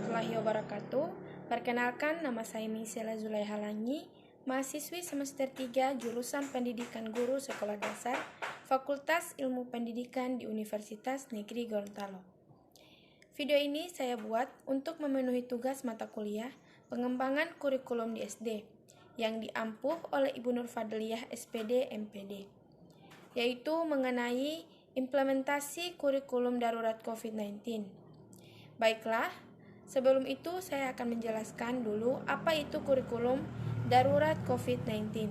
warahmatullahi wabarakatuh. Perkenalkan, nama saya Misela Zulaiha Langi, mahasiswi semester 3 jurusan Pendidikan Guru Sekolah Dasar, Fakultas Ilmu Pendidikan di Universitas Negeri Gorontalo. Video ini saya buat untuk memenuhi tugas mata kuliah pengembangan kurikulum di SD yang diampuh oleh Ibu Nur Fadliyah SPD MPD, yaitu mengenai implementasi kurikulum darurat COVID-19. Baiklah, sebelum itu saya akan menjelaskan dulu apa itu kurikulum darurat COVID-19.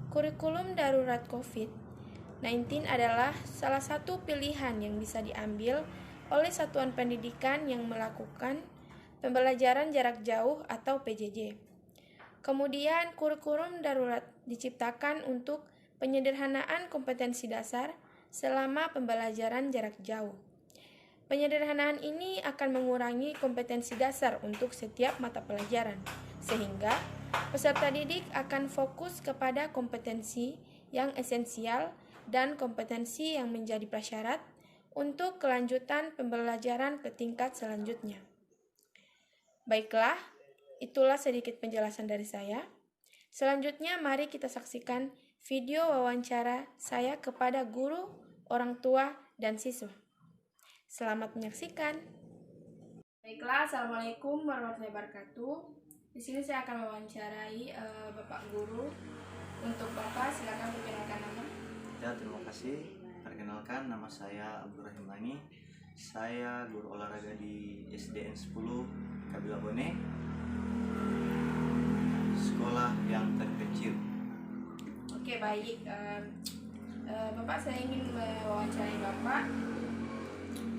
Kurikulum darurat COVID-19 adalah salah satu pilihan yang bisa diambil oleh satuan pendidikan yang melakukan pembelajaran jarak jauh atau PJJ. Kemudian, kurikulum darurat diciptakan untuk penyederhanaan kompetensi dasar selama pembelajaran jarak jauh. Penyederhanaan ini akan mengurangi kompetensi dasar untuk setiap mata pelajaran, sehingga peserta didik akan fokus kepada kompetensi yang esensial dan kompetensi yang menjadi prasyarat untuk kelanjutan pembelajaran ke tingkat selanjutnya. Baiklah, itulah sedikit penjelasan dari saya. Selanjutnya, mari kita saksikan video wawancara saya kepada guru, orang tua, dan siswa. Selamat menyaksikan. Baiklah, assalamualaikum warahmatullahi wabarakatuh. Di sini saya akan mewawancarai Bapak Guru. Untuk Bapak, silakan perkenalkan nama. Ya, terima kasih. Perkenalkan, nama saya Abdurrahim Langi. Saya guru olahraga di SDN 10 Kabila Bone, sekolah yang terkecil. Oke, baik. Bapak, saya ingin mewawancarai Bapak.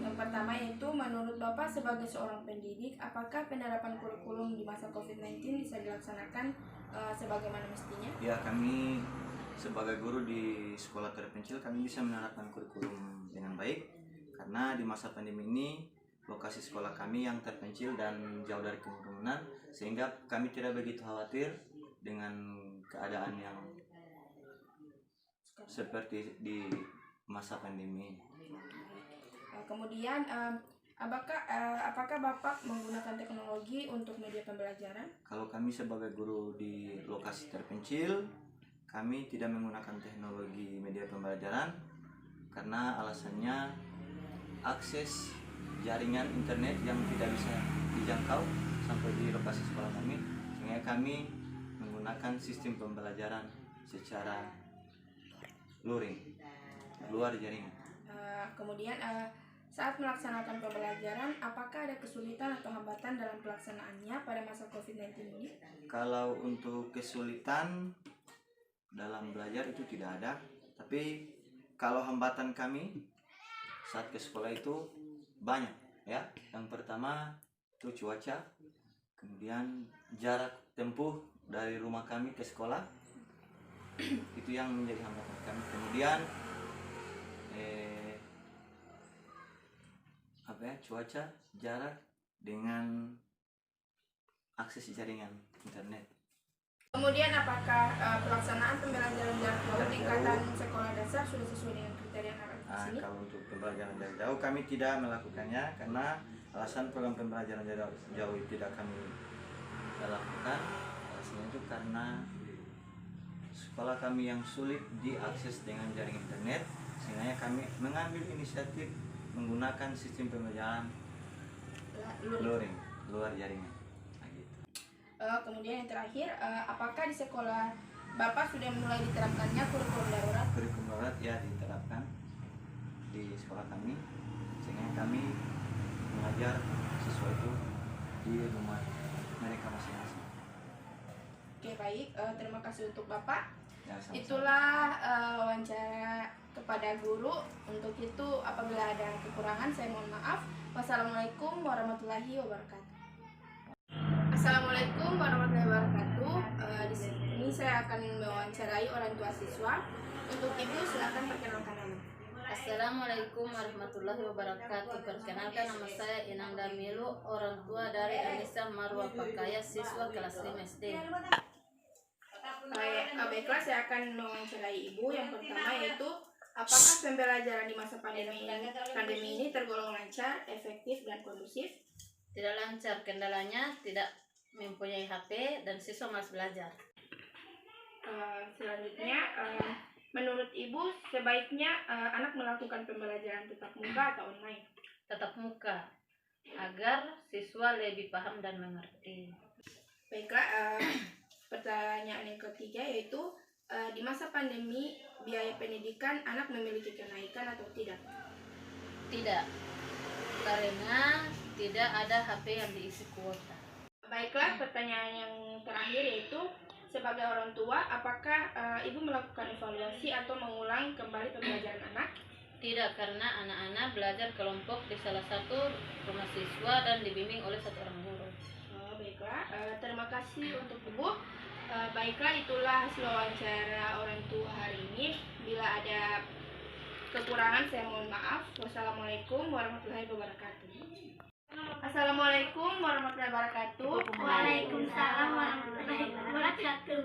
Yang pertama yaitu, menurut Bapak sebagai seorang pendidik, apakah penerapan kurikulum di masa COVID-19 bisa dilaksanakan sebagaimana mestinya? Ya, kami sebagai guru di sekolah terpencil, kami bisa menerapkan kurikulum dengan baik, karena di masa pandemi ini lokasi sekolah kami yang terpencil dan jauh dari kerumunan, sehingga kami tidak begitu khawatir dengan keadaan yang seperti di masa pandemi. Kemudian, apakah Bapak menggunakan teknologi untuk media pembelajaran? Kalau kami sebagai guru di lokasi terpencil, kami tidak menggunakan teknologi media pembelajaran karena alasannya akses jaringan internet yang tidak bisa dijangkau sampai di lokasi sekolah kami, sehingga kami menggunakan sistem pembelajaran secara luring, luar jaringan. Kemudian, saat melaksanakan pembelajaran, apakah ada kesulitan atau hambatan dalam pelaksanaannya pada masa COVID-19 ini? Kalau untuk kesulitan dalam belajar itu tidak ada, tapi kalau hambatan kami saat ke sekolah itu banyak, ya. Yang pertama itu cuaca, kemudian jarak tempuh dari rumah kami ke sekolah, itu yang menjadi hambatan kami. Kemudian cuaca, jarak, dengan akses jaringan internet. Kemudian, apakah pelaksanaan pembelajaran jarak jauh tingkatan sekolah dasar sudah sesuai dengan kriteria yang ada di sini? Kalau untuk pembelajaran jarak jauh kami tidak melakukannya karena alasan program pembelajaran jarak jauh tidak kami lakukan. Alasannya itu karena sekolah kami yang sulit diakses dengan jaringan internet, sehingga kami mengambil inisiatif menggunakan sistem pembelajaran luring, luar jaringan. Kemudian yang terakhir, apakah di sekolah Bapak sudah mulai diterapkannya kurikulum darurat? Kurikulum darurat ya diterapkan di sekolah kami, sehingga kami mengajar siswa itu di rumah mereka masing-masing. Oke, baik. Terima kasih untuk Bapak. Ya, sama-sama. Itulah wawancara kepada guru. Untuk itu, apabila ada kekurangan, saya mohon maaf. Wassalamualaikum warahmatullahi wabarakatuh. Assalamualaikum warahmatullahi wabarakatuh. Di sini saya akan mewawancarai orang tua siswa. Untuk Ibu, silakan perkenalkan nama. Assalamualaikum warahmatullahi wabarakatuh. Perkenalkan, nama saya Inang Damilu, orang tua dari Anissa Marwa Pakaya, siswa kelas 5 SD. Baiklah, saya akan mewawancarai Ibu. Yang pertama yaitu, apakah pembelajaran di masa pandemi ini tergolong lancar, efektif, dan kondusif? Tidak lancar, kendalanya tidak mempunyai HP dan siswa malas belajar. Selanjutnya, menurut Ibu sebaiknya anak melakukan pembelajaran tatap muka atau online? Tatap muka agar siswa lebih paham dan mengerti. Baiklah, pertanyaan yang ketiga yaitu di masa pandemi biaya pendidikan anak memiliki kenaikan atau tidak? Tidak, karena tidak ada HP yang diisi kuota. Baiklah, pertanyaan yang terakhir yaitu sebagai orang tua, apakah Ibu melakukan evaluasi atau mengulang kembali pembelajaran anak? Tidak, karena anak-anak belajar kelompok di salah satu rumah siswa dan dibimbing oleh satu orang guru. Baiklah, terima kasih untuk Ibu. Baiklah, itulah hasil wawancara orang tua hari ini. Bila ada kekurangan saya mohon maaf. Wassalamualaikum warahmatullahi wabarakatuh. Assalamualaikum warahmatullahi wabarakatuh. Waalaikumsalam warahmatullahi wabarakatuh.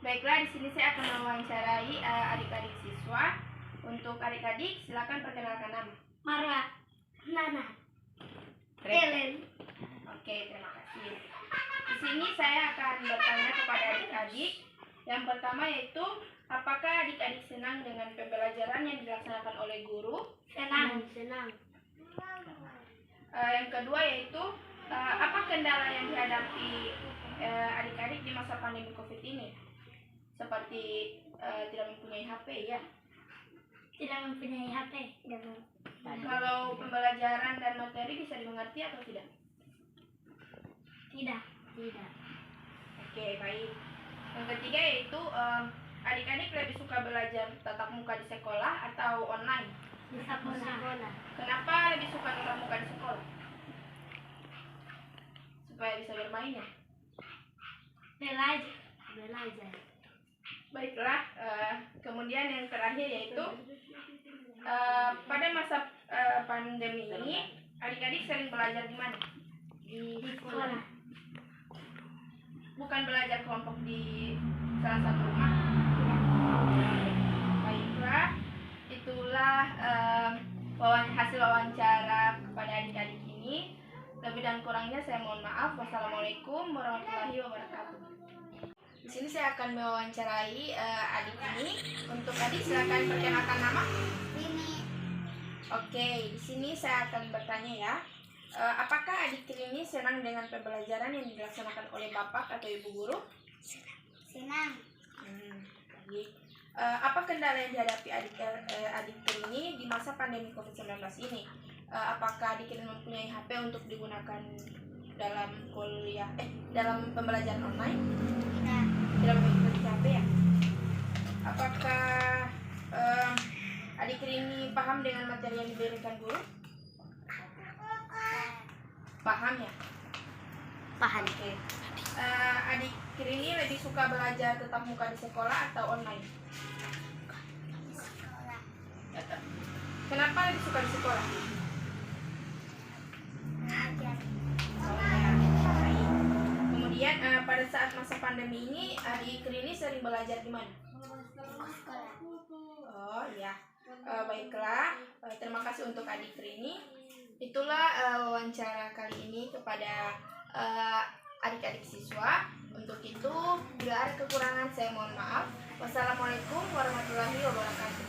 Baiklah, di sini saya akan mewawancarai adik-adik siswa. Untuk adik-adik, silakan perkenalkan nama. Marwa, Nana, Reka. Helen. Oke, terima kasih. Di sini saya akan bertanya kepada adik-adik. Yang pertama yaitu, apakah adik-adik senang dengan pembelajaran yang dilaksanakan oleh guru? Senang. Yang kedua yaitu, apa kendala yang dihadapi adik-adik di masa pandemi COVID ini? Seperti tidak mempunyai HP ya. Tidak mempunyai HP. Kalau pembelajaran dan materi bisa dimengerti atau tidak? Tidak. Oke, baik. Yang ketiga yaitu, adik-adik lebih suka belajar tatap muka di sekolah atau online? Di sekolah. Kenapa lebih suka tatap muka di sekolah? Supaya bisa bermain ya? Belajar. Baiklah, kemudian yang terakhir yaitu, pada masa pandemi ini adik-adik sering belajar di mana? Di sekolah. Bukan belajar kelompok di salah satu rumah. Baiklah, itulah hasil wawancara kepada adik-adik ini. Lebih dan kurangnya saya mohon maaf. Wassalamualaikum warahmatullahi wabarakatuh. Di sini saya akan mewawancarai adik ini. Untuk adik silakan perkenalkan nama. Ini. Oke, di sini saya akan bertanya ya. Apakah adik ini senang dengan pembelajaran yang dilaksanakan oleh bapak atau ibu guru? Senang. Baik. Apa kendala yang dihadapi adik ini di masa pandemi COVID-19 ini? Apakah adik ini mempunyai HP untuk digunakan dalam dalam pembelajaran online? Tidak. Tidak memiliki HP ya? Apakah adik ini paham dengan materi yang diberikan guru? Paham ya? Paham. Oke. Adik ini lebih suka belajar tatap muka di sekolah atau online? Di sekolah. Kenapa lebih suka di sekolah? Belajar. Baik. Kemudian pada saat masa pandemi ini adik ini sering belajar di mana? Di sekolah. Oh ya. Baiklah. Terima kasih untuk adik ini. Itulah wawancara kali ini kepada adik-adik siswa. Untuk itu, bila ada kekurangan saya mohon maaf. Wassalamualaikum warahmatullahi wabarakatuh.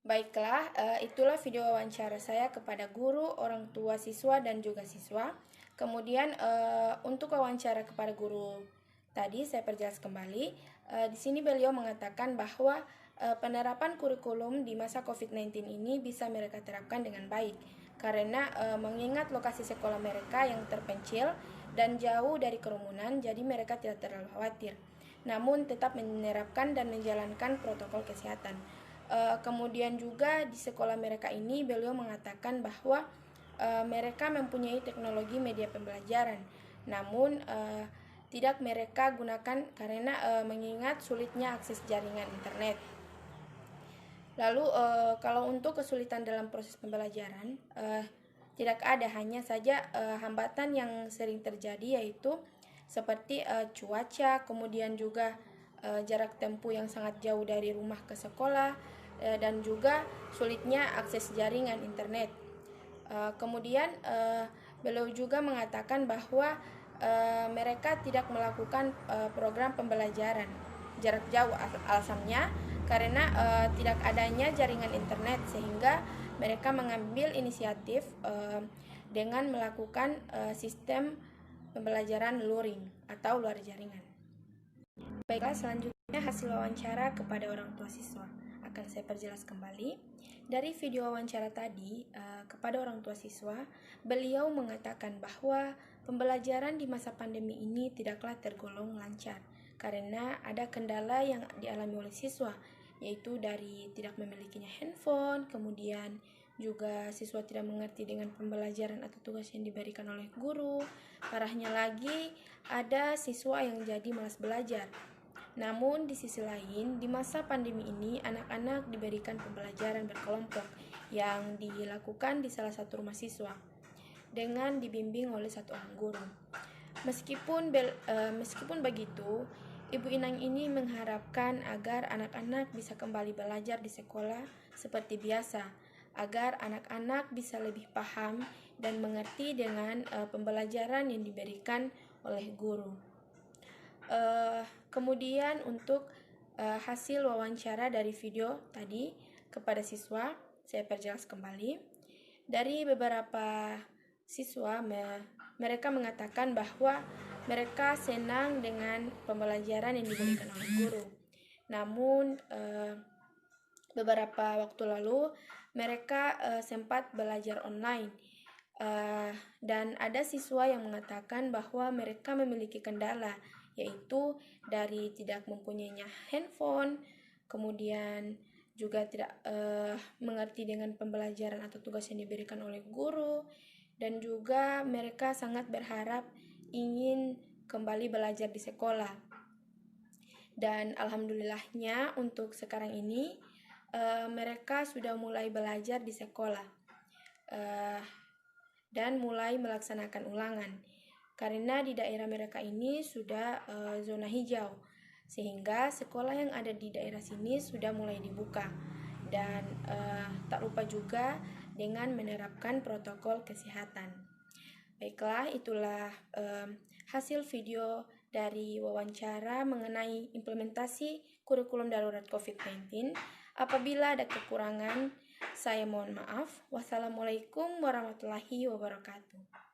Baiklah, itulah video wawancara saya kepada guru, orang tua siswa, dan juga siswa. Kemudian untuk wawancara kepada guru tadi saya perjelas kembali. Di sini beliau mengatakan bahwa penerapan kurikulum di masa COVID-19 ini bisa mereka terapkan dengan baik. Karena mengingat lokasi sekolah mereka yang terpencil dan jauh dari kerumunan, jadi mereka tidak terlalu khawatir. Namun tetap menerapkan dan menjalankan protokol kesehatan. Kemudian juga di sekolah mereka ini beliau mengatakan bahwa mereka mempunyai teknologi media pembelajaran. Namun tidak mereka gunakan karena mengingat sulitnya akses jaringan internet. Lalu kalau untuk kesulitan dalam proses pembelajaran tidak ada, hanya saja hambatan yang sering terjadi yaitu seperti cuaca, kemudian juga jarak tempuh yang sangat jauh dari rumah ke sekolah, dan juga sulitnya akses jaringan internet. Kemudian Beliau juga mengatakan bahwa mereka tidak melakukan program pembelajaran jarak jauh. Alasannya karena tidak adanya jaringan internet, sehingga mereka mengambil inisiatif dengan melakukan sistem pembelajaran luring atau luar jaringan. Baiklah, selanjutnya hasil wawancara kepada orang tua siswa akan saya perjelas kembali. Dari video wawancara tadi kepada orang tua siswa, beliau mengatakan bahwa pembelajaran di masa pandemi ini tidaklah tergolong lancar karena ada kendala yang dialami oleh siswa, yaitu dari tidak memilikinya handphone, kemudian juga siswa tidak mengerti dengan pembelajaran atau tugas yang diberikan oleh guru. Parahnya lagi, ada siswa yang jadi malas belajar. Namun di sisi lain, di masa pandemi ini anak-anak diberikan pembelajaran berkelompok yang dilakukan di salah satu rumah siswa dengan dibimbing oleh satu orang guru. Meskipun begitu, Ibu Inang ini mengharapkan agar anak-anak bisa kembali belajar di sekolah seperti biasa, agar anak-anak bisa lebih paham dan mengerti dengan pembelajaran yang diberikan oleh guru. Kemudian untuk hasil wawancara dari video tadi kepada siswa, saya perjelas kembali. Dari beberapa siswa, mereka mengatakan bahwa mereka senang dengan pembelajaran yang diberikan oleh guru. Namun beberapa waktu lalu mereka sempat belajar online. Dan ada siswa yang mengatakan bahwa mereka memiliki kendala, yaitu dari tidak mempunyainya handphone, kemudian juga tidak mengerti dengan pembelajaran atau tugas yang diberikan oleh guru, dan juga mereka sangat berharap ingin kembali belajar di sekolah. Dan alhamdulillahnya untuk sekarang ini mereka sudah mulai belajar di sekolah dan mulai melaksanakan ulangan. Karena di daerah mereka ini sudah zona hijau, sehingga sekolah yang ada di daerah sini sudah mulai dibuka. Dan tak lupa juga dengan menerapkan protokol kesehatan. Baiklah, itulah hasil video dari wawancara mengenai implementasi kurikulum darurat COVID-19. Apabila ada kekurangan, saya mohon maaf. Wassalamualaikum warahmatullahi wabarakatuh.